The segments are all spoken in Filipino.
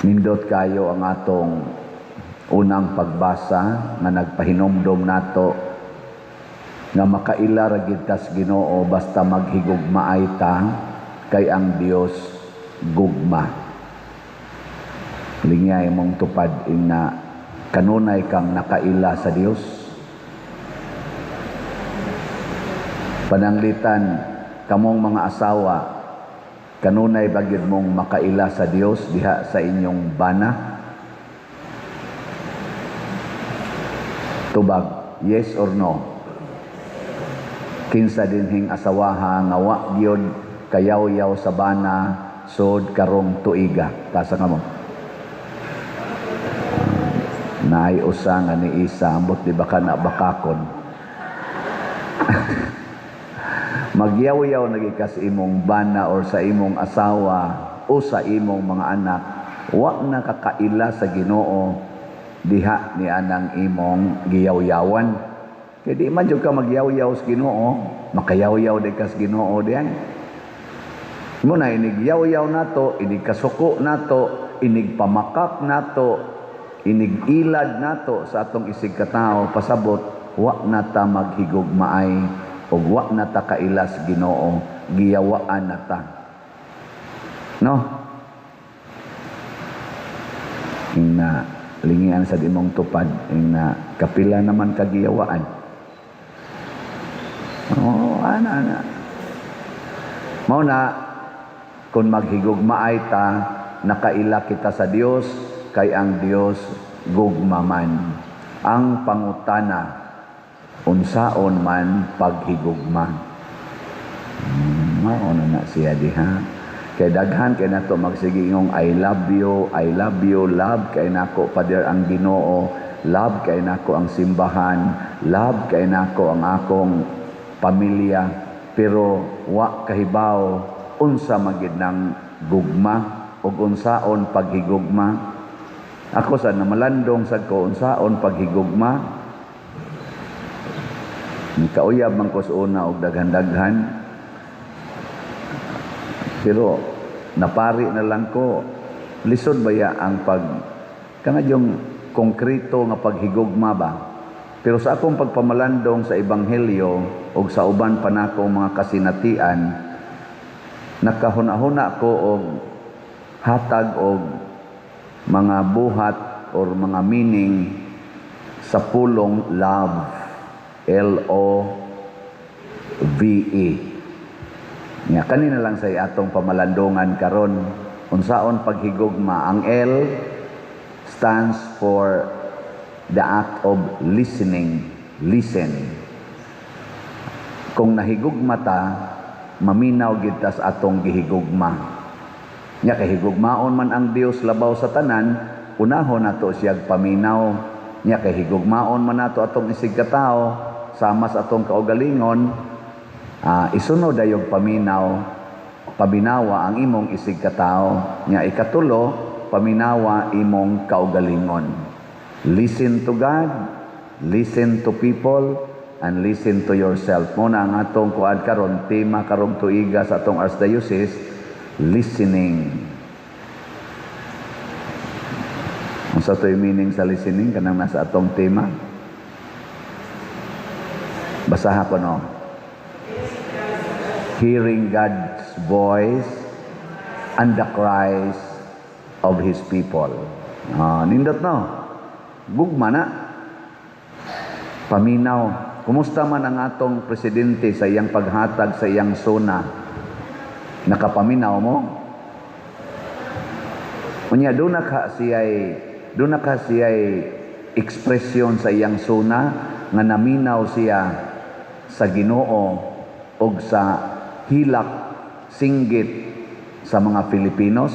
Nindot kayo ang atong unang pagbasa nga nagpahinomdom nato nga makaila ra gid tas Ginoo basta maghigugmaay ta kay ang Dios gugma. Lingay mong tupad na kanunay kang nakaila sa Dios. Pananglitan kamong mga asawa, kanunay bagid mong makaila sa Dios diha sa inyong bana? Tubag, yes or no? Kinsa dinhing asawaha nga wa gyud kayaw-yaw sa bana sud karong tuiga. Tasa ka mo? Naay usa nga ni isa ambot di ba kana bakakon. Magyaw-yaw nagikas imong bana or sa imong asawa o sa imong mga anak, wa na kakaila sa Ginoo diha ni anang imong giyaw-yawan. Kaya di man jud ka magyaw-yaw sa Ginoo, makayaw-yaw di ka sa Ginoo diyan. Muna inig yaw-yaw nato, inig kasuko nato, inig pamakak nato, inig ilad nato sa atong isig katao, pasabot wa na ta maghigugmaay o wa na ta kailas Ginoo, giyawaan na ta. No? Ina lingian sa dimong tupad, ina kapila naman kagiyawaan. Ana. Mao na, kung maghigugmaay ta, nakaila kita sa Dios, kay ang Dios gugmaman. Ang pangutana, unsaon man paghigugma. Mao na siya diha. Kay daghan kay nato magsigingong I love you, love kay nako Pader ang Ginoo, love kay nako ang simbahan, love kay nako ang akong pamilya, pero wa kahibaw unsa magid ng gugma ug unsaon paghigugma. Ako sa namalandong sad ko unsaon paghigugma. Kauyab man ko sa una og daghan-daghan. Pero napari na lang ko, lisod ba ya ang kanadyong konkreto nga paghigugma ba? Pero sa akong pagpamalandong sa Ebanghelyo o sa uban pa nako mga kasinatian, nakahuna-huna ko og hatag og mga buhat or mga meaning sa pulong love, L-O-V-E. Nga kanina lang sa atong pamalandongan karon unsaon paghigugma. Ang L stands for the act of listening. Listen. Kung nahigugma ta, maminaw gid ta sa atong gihigugma. Nya kay higugmaon man ang Dios labaw sa tanan, unahon nato siyag paminaw. Nya kay higugmaon man nato atong isig katao sama sa atong kaugalingon, isunod ayog paminawa ang imong isig katao. Nya ikatulo, paminawa imong kaugalingon. Listen to God, listen to people, and listen to yourself. Muna ang atong kuad karon, tema karong tuiga sa atong Archdiocese, listening. Unsa to yung meaning sa listening kanang nasa atong tema? Basaha ko no. Hearing God's voice and the cries of His people. Nindot no. Gugma na. Paminaw. Kumusta man ang atong presidente sa iyang paghatag sa iyang sona? Nakapaminaw mo? Unya doon na ka siya'y ekspresyon sa iyang sona nga naminaw siya sa Ginoo o sa hilak singgit sa mga Filipinos.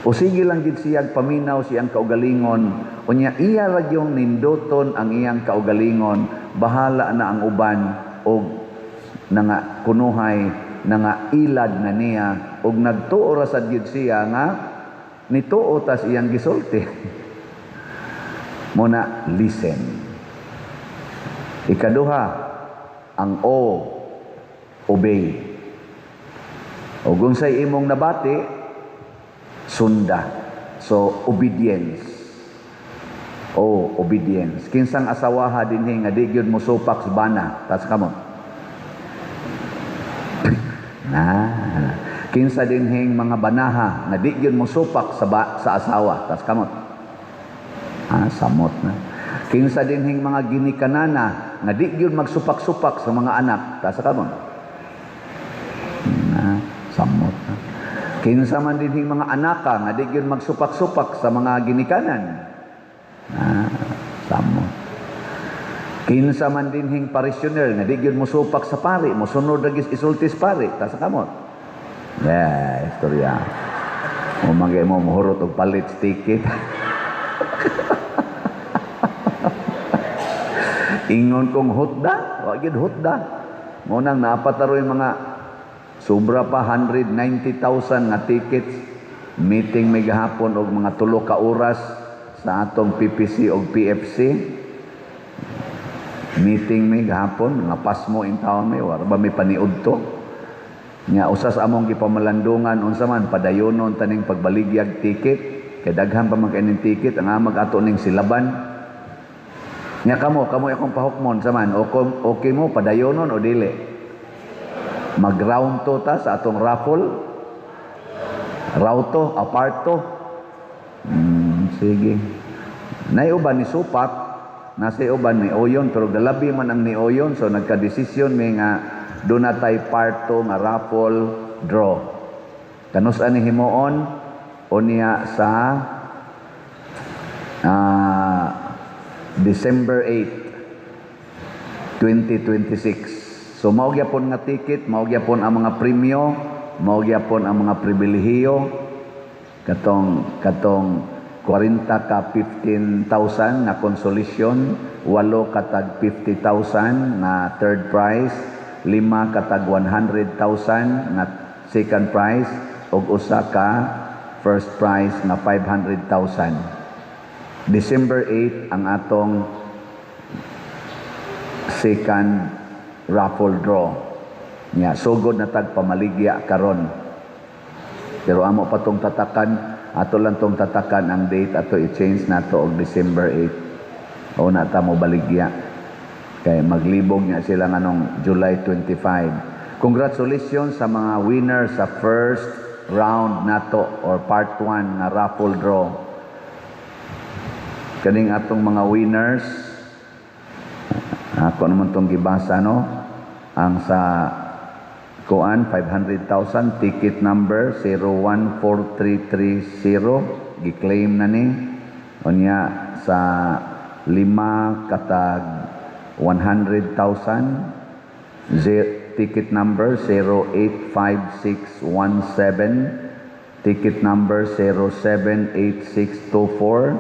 O sige lang gid siyang paminaw siyang kaugalingon, unya iya ra yung nindoton ang iyang kaugalingon, bahala na ang uban og nga kunuhay nga ilad na niya og nagtuo ra sad gid siya nga nituo tas iyang gisulti. Muna listen. Ikaduha, ang O, obey. O kung say imong nabati, sunda. So obedience. Oh, obedience. Kinsang asawaha dinhi nga di gyud mosupak sa bana, tas kamo. Kinsa dinhing mga banaha nga di gyud mosupak sa asawa, tas kamot. Samot na. Kinsa dinhing mga ginikanana nga di gyud magsupak-supak sa mga anak, tas kamot. Samot na. Kinsa man dinhing mga anaka nga di gyud magsupak-supak sa mga ginikanan. Samot. Kinsa man dinhing parisyoner nga di gyud mosupak sa pari, mosunod dagis isultis pari, tas kamot. Istorya. Umangay mo muhurot og palit ticket. Ingon kong hutda, wa gyud hutda. Mo nang napataroy mga sobra pa 190,000 nga tickets. Meeting may gahapon og mga 3 ka oras sa atong PPC og PFC. Meeting may gahapon nga pasmo in town may war ba may paniud to. Nya usas among gipamalandungan unsa man padayonon taning pagbaligyag ticket kay daghan pa man kaning ticket ang amag ato ning silaban. Nya kamo akong pahukmon sa man okay mo padayonon o dili? Mag-round to ta sa atong raffle. Rauto, aparto. Sige. Nay uban ni supak, nasa uban ni oyon pero galabi man ang ni oyon so nagka-desisyon may nga doon na tayo parto nga raffle draw. Kanus ani himuon o niya sa December 8, 2026. So mao gyapon nga ticket, mao gyapon ang mga premyo, mao gyapon ang mga pribilehiyo. Katong 40 ka 15,000 na consolation, 8 katag 50,000 na third prize, 5 katag 100,000 na second prize ug usa ka first prize na 500,000. December 8 ang atong second raffle draw. Nya sugod na tag pamaligya karon. Pero amo pa tong tatakan, ato lang tong tatakan ang date ato i-change nato og December 8. O na ta mo baligya. Kay maglibog niya sila nganong July 25. Congratulations sa mga winners sa first round nato or part 1 nga raffle draw. Kaning atong mga winners, ako naman tong gibasa no, ang sa kuan 500,000 ticket number 014330 gi-claim na ni. Unya sa 5 katag 100,000 ticket number 085617, ticket number 078624,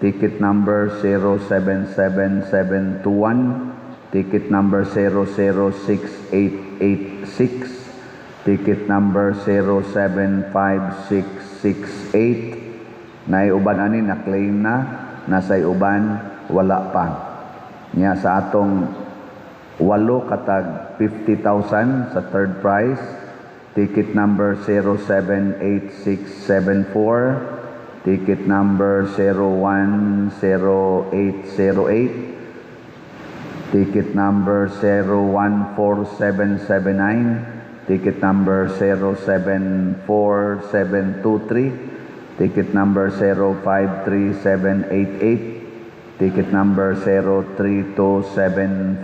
ticket number 077721, ticket number 006886, ticket number 075668. Nay uban ani na claim na, nasay uban wala pa. Nya sa atong 8 katag 50,000 sa third prize, ticket number 078674, ticket number 010808, ticket number 014779, ticket number 074723, ticket number 053788, ticket number 032751,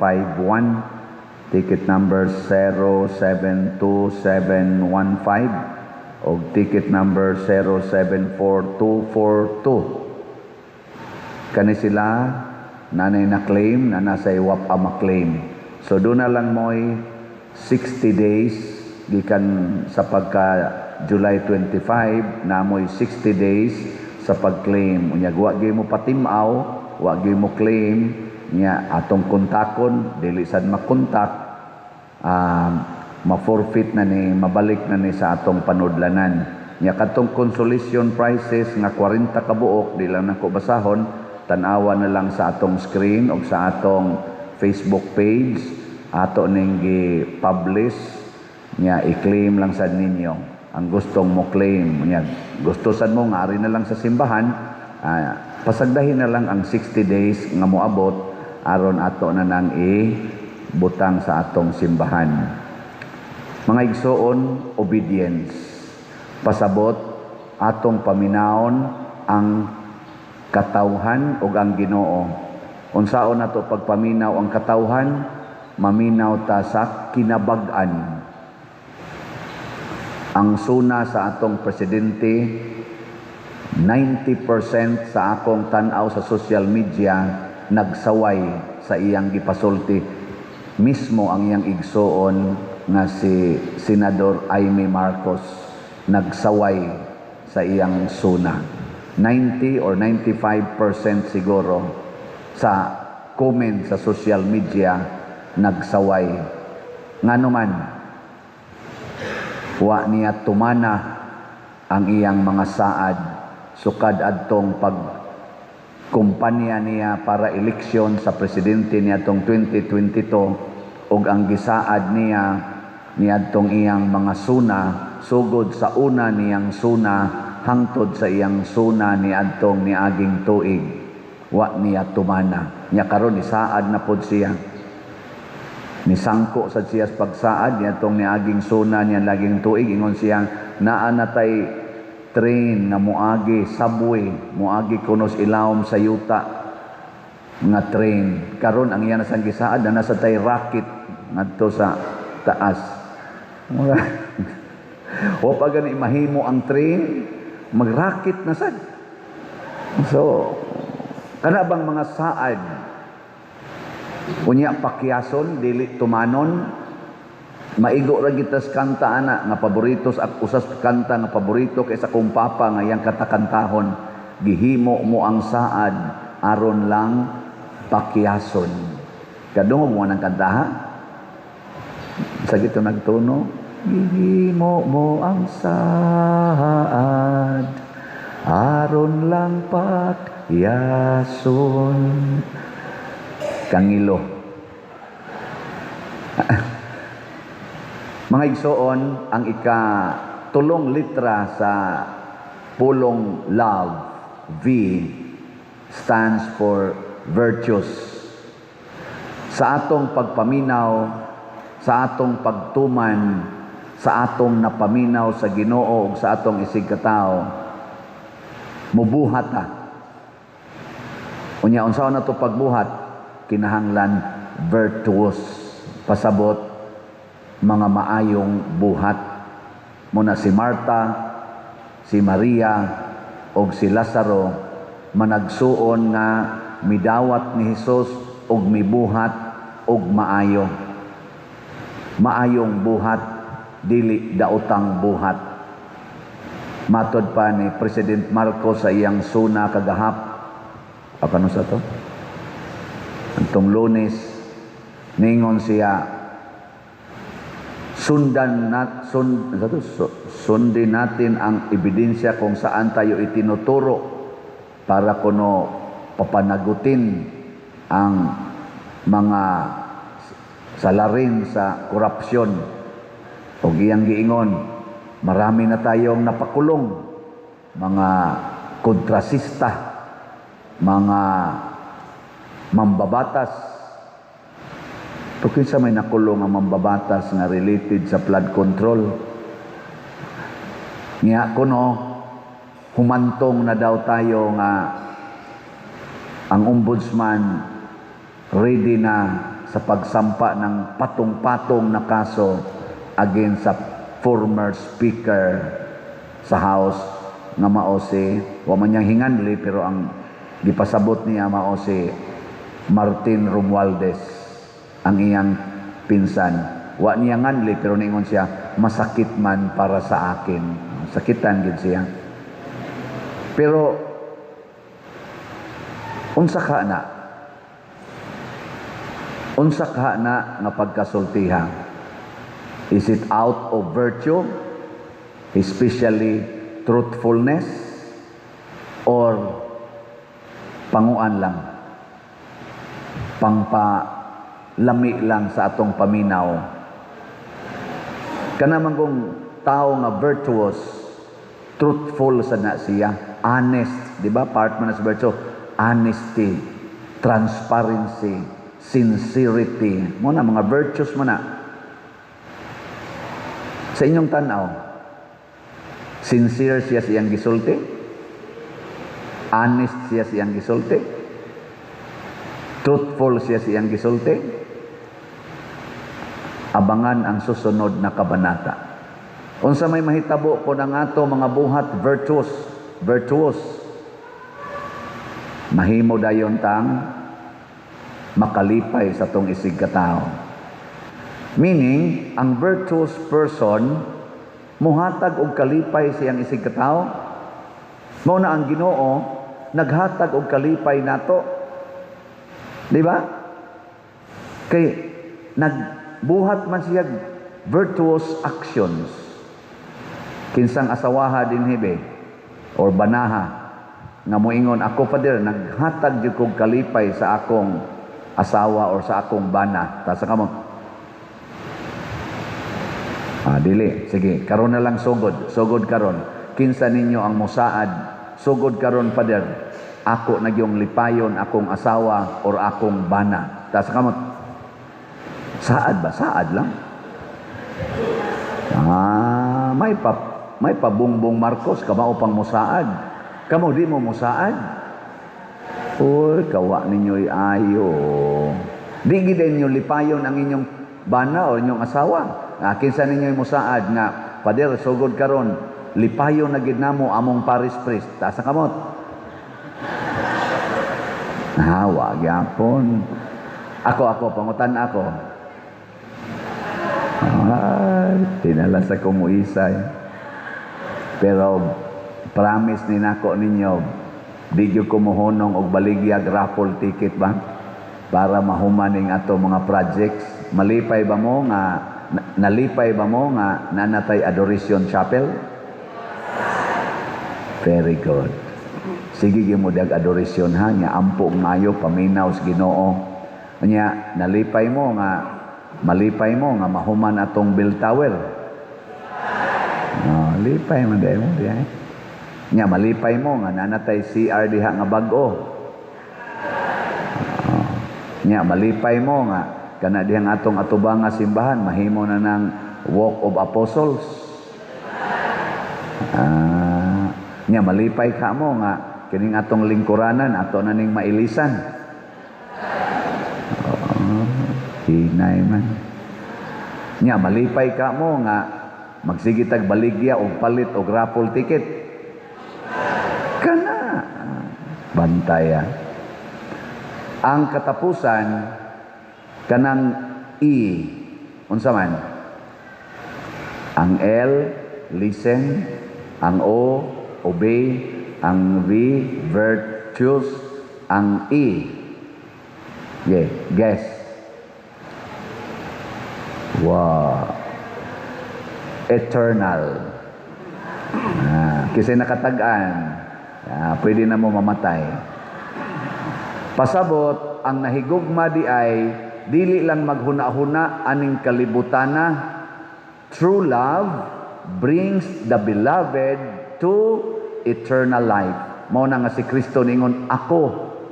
ticket number 072715, o ticket number 074242. Kani sila nanay na claim na nasa iwap ama claim. So doon na lang mo'y 60 days gikan sa pagka July 25 na mo'y 60 days sa pag-claim. Unya wa gyud mo patimaw, wa gyud mo claim nya atong kontakon dili sad makontak, ma-forfeit na ni, mabalik na ni sa atong panudlanan. Nya katong consolation prizes nga 40 ka buok di lang nako basahon, tan-awa na lang sa atong screen o sa atong Facebook page ato ning gi-publish nya i-claim lang sad ninyo ang gustong mo claim. Yan. Gusto sad mo nga ari na lang sa simbahan, pasagdahin na lang ang 60 days nga moabot aron ato na nang butang sa atong simbahan. Mga igsoon, obedience. Pasabot atong paminawon ang katawhan ug ang Ginoo. Unsaon nato pagpaminaw ang katawhan? Maminaw ta sa kinabag-an. Ang suna sa atong presidente, 90% sa akong tan-aw sa social media nagsaway sa iyang gipasulti. Mismo ang iyang igsoon nga si Senador Amy Marcos nagsaway sa iyang suna. 90 or 95% siguro sa comment sa social media nagsaway. Ngano man, wa niya tumana ang iyang mga saad sukad adtong pagkumpanya niya para eleksyon sa presidente niadtong 2022 ug ang gisaad niya niadtong iyang mga suna sugod sa una niyang suna hangtod sa iyang suna niadtong niaging tuig, wa niya tumana. Nya karon isaad na pod siya. Nisangko sa siya sa pagsaad niadtong niaging suna niya laging tuig, ingon siya naa natay train nga moagi, subway moagi kunos ilawom sa yuta nga train. Karon ang iya nasang gisaad na nasa tay rocket ngadto sa taas. O pa gani mahimo ang train, mag-rocket na sad. So, kana bang mga saad unya pakyason dili tumanon, maigo ra gitas kanta ana nga paborito sa usas kanta nga paborito kay sa kong papa nga yang katakantahon, gihimo mo ang saad aron lang pakyason. Kadungog mo nang kanta ha? Sa gito nagtuno, gihimo mo ang saad aron lang pakyason. Kangilo. Mga igsoon, ang ikatulong litra sa pulong love, V, stands for virtues. Sa atong pagpaminaw, sa atong pagtuman, sa atong napaminaw sa Ginoo ug sa atong isig katao, mubuhat ta. Unya unsaon nato pagbuhat? Kinahanglan virtuous, pasabot mga maayong buhat. Muna si Marta, si Maria ug si Lazaro managsuon nga midawat ni Hesus ug mibuhat ug maayo. Maayong buhat, dili daotang buhat. Matod pa ni President Marcos sa iyang suna kagahap, ano sa to? Antong Lunes, ningon siya, sundin natin ang ebidensya kung saan tayo itinuturo para kuno papanagutin ang mga salarin sa korupsyon. O giyang giingon, marami na tayong napakulong, mga kontrasista, mga mambabatas. Pagkin sa may nakulong ang mambabatas nga related sa flood control. Niya kuno, humantong na daw tayo nga ang ombudsman ready na sa pagsampa ng patong-patong na kaso against sa former speaker sa House nga mao si, wa man niyang hinganli pero ang gipasabot niya mao si Martin Romualdez, ang iyang pinsan. Wa niya nganli pero ningon siya, masakit man para sa akin. Sakitan gid siya. Pero unsa ka na? Unsa ka na nga pagkasultiha? Is it out of virtue, especially truthfulness, or panguan lang? Pangpalami lang sa atong paminaw. Kana man kung tao nga virtuous, truthful sa na siya, honest, di ba? Part man sa virtue, honesty, transparency, sincerity. Mo na mga virtues mo na. Sa inyong tanaw, sincere siya siyang gisulti, honest siya siyang gisulti, truthful siya siyang gisulti. Abangan ang susunod na kabanata. Unsa may mahitabo ko ng ato mga buhat virtuous. Mahimo dayon tang makalipay sa tong isig katao. Meaning, ang virtuous person muhatag og kalipay siyang isig katao. Mao na ang Ginoo naghatag og kalipay nato. Di ba? Kay nagbuhat man siya virtuous actions. Kinsang asawaha din hibe or banaha nga moingon, ako Father, naghatag jud kog kalipay sa akong asawa or sa akong bana. Ta sa kamo, dili, sige, karon na lang sugod karon. Kinsa ninyo ang mosaad, sugod karon Father, ako nagyong lipayon akong asawa or akong bana. Ta sa kamo, saad ba? Saad lang. May pa Bongbong Marcos, kamao pang musaad. Kamo di mo musaad. Uy, kawa ninyo'y ayo. Di gid ninyo lipayon ang inyong bana o inyong asawa. Kinsa ninyo'y musaad nga, Pader, sugod karon, lipayon na gid namo among parish priest. Taas na kamot. Wag yapon. Ako, pangutan ako. Tinala sa kumuisay. Pero promise ni nako ninyo, di gyud ko mohonong og baligyag raffle ticket ba para mahumaning ato mga projects. Nalipay ba mo nga nanatay Adoration Chapel? Very good. Sige gyud mo dag adoration ha, nya ampo ngayo paminaw sa Ginoo. Nya malipay mo nga mahuman atong bell tower. Lipay man dahil mo diya. Nya malipay mo nga nanatay CR diha nga bag-o. Nya malipay mo nga kana dihang atong atubang nga simbahan mahimo na ng Walk of Apostles. Nya malipay ka mo nga kining atong lingkuranan ato na ning mailisan. Hinay man. Nya malipay ka mo nga magsigitag baligya o palit o raffle ticket. Kana. Bantaya. Ang katapusan, kanang E. Unsa man? Ang L, listen. Ang O, obey. Ang V, virtuous. Ang E, guess. Wow. Eternal. Kasi nakatagaan, pwede na mo mamatay. Pasabot, ang nahigugma di ay dili lang maghuna-huna aning kalibutana. True love brings the beloved to eternal life. Mao na nga si Kristo ningon, ako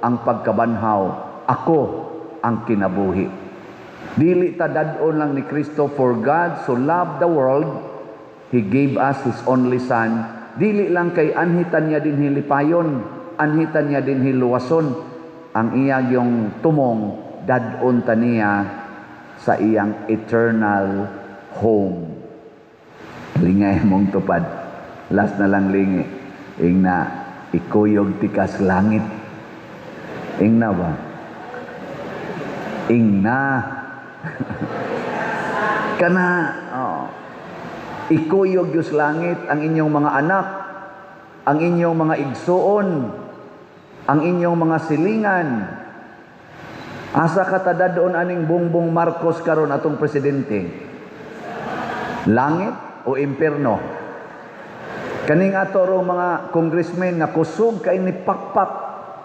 ang pagkabanhaw, ako ang kinabuhi. Dili ta dadon lang ni Kristo, for God so loved the world, He gave us His only Son. Dili lang kay anhitan niya din hilipayon, anhitan niya din hiluwason. Ang iyang yung tumong, dadon ta niya sa iyang eternal home. Lingay mong tupad. Last na lang lingi. Ing na ikuyog tikas langit. Ing na ba? Ing na. Kana, ikuyog Diyos langit ang inyong mga anak, ang inyong mga igsuon, ang inyong mga silingan. Asa katadad doon aning Bongbong Marcos karon atong presidente? Langit o impierno? Kaning ato ro mga congressmen nga kusog kay ni pakpak.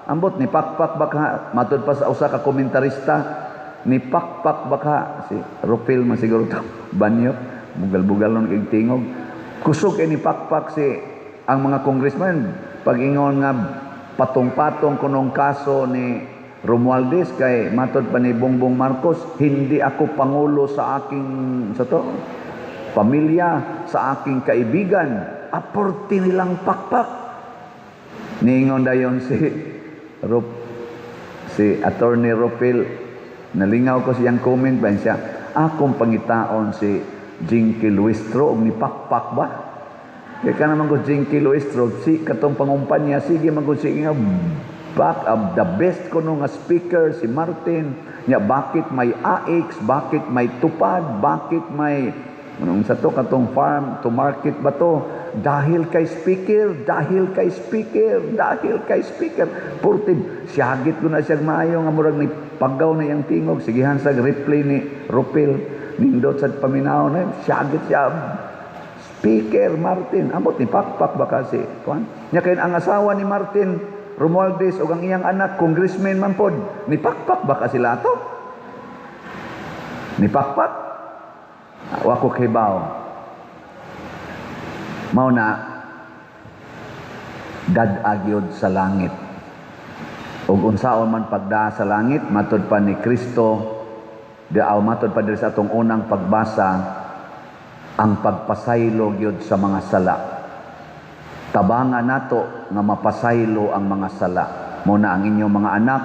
Ambot ni pakpak baka matud pa sa usa ka komentarista, ni pakpak baka si Rufil man siguro to banyo bugal-bugal non kay tingog. Kusog ini pakpak si ang mga congressman pag-ingon nga patong-patong kunong kaso ni Romualdez kay matod pa ni Bongbong Marcos, hindi ako pangulo sa aking pamilya, sa aking kaibigan. Aporti nilang pakpak. Niingon dayon si Attorney Ropil, nalingaw ko siyang comment ba siya, akong pangitaon si Jinky Luistro og ni pakpak ba? Kaya ka naman ko Jinky Luistro, si katong pangumpanya, sige mag-usig nga back of the best ko nga speaker si Martin. Nya bakit may AX, bakit may tupad, bakit may anong sa to katong farm to market ba to? Dahil kay speaker. Purtid, siyagit ko na siyang maayo nga murag ni paggaw na yang tingog. Sigihan sa replay ni Ropil, nindot sa paminaw na, siyagit siya. Speaker Martin, amot ni pakpak ba kasi? Nya kay ang asawa ni Martin Romualdez o ang iyang anak, congressman man pod, ni pakpak ba kasi lato? Ni pakpak? Wako kibaw. Mao na dadagyod sa langit. Ug unsaon man pagda sa langit, matod pa ni Kristo, matod pa diri sa atong unang pagbasa, ang pagpasaylo gyud sa mga sala. Tabangan nato nga mapasaylo ang mga sala. Muna ang inyong mga anak,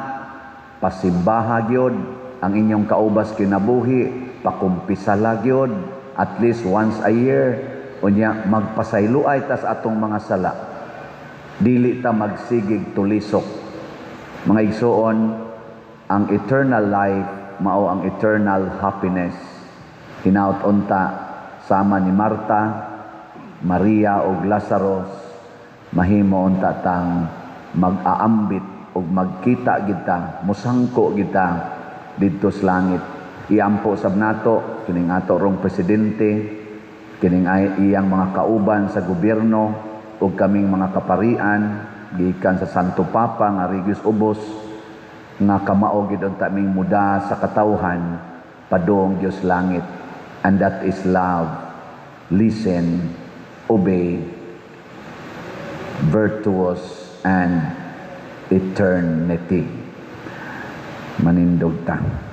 pasimbaha gyud, ang inyong kaubas kinabuhi, pakumpisala gyud, at least once a year, unya magpasaylo ay tas atong mga sala. Dili ta magsigig tulisok. Mga igsoon, ang eternal life mao ang eternal happiness. Hinaut unta sama ni Marta, Maria ug Lazarus, mahimo unta tang mag-aambit ug magkita kita, musangko kita didto sa langit. Iampo sab nato kining ato rong presidente, kining iyang mga kauban sa gobyerno ug kaming mga kaparian gikan sa Santo Papa nga Regius Ubos nga kamao gid unta ming muda sa katawhan padung Dios langit, and that is love, listen, obey, virtuous, and eternity. Manindog ta.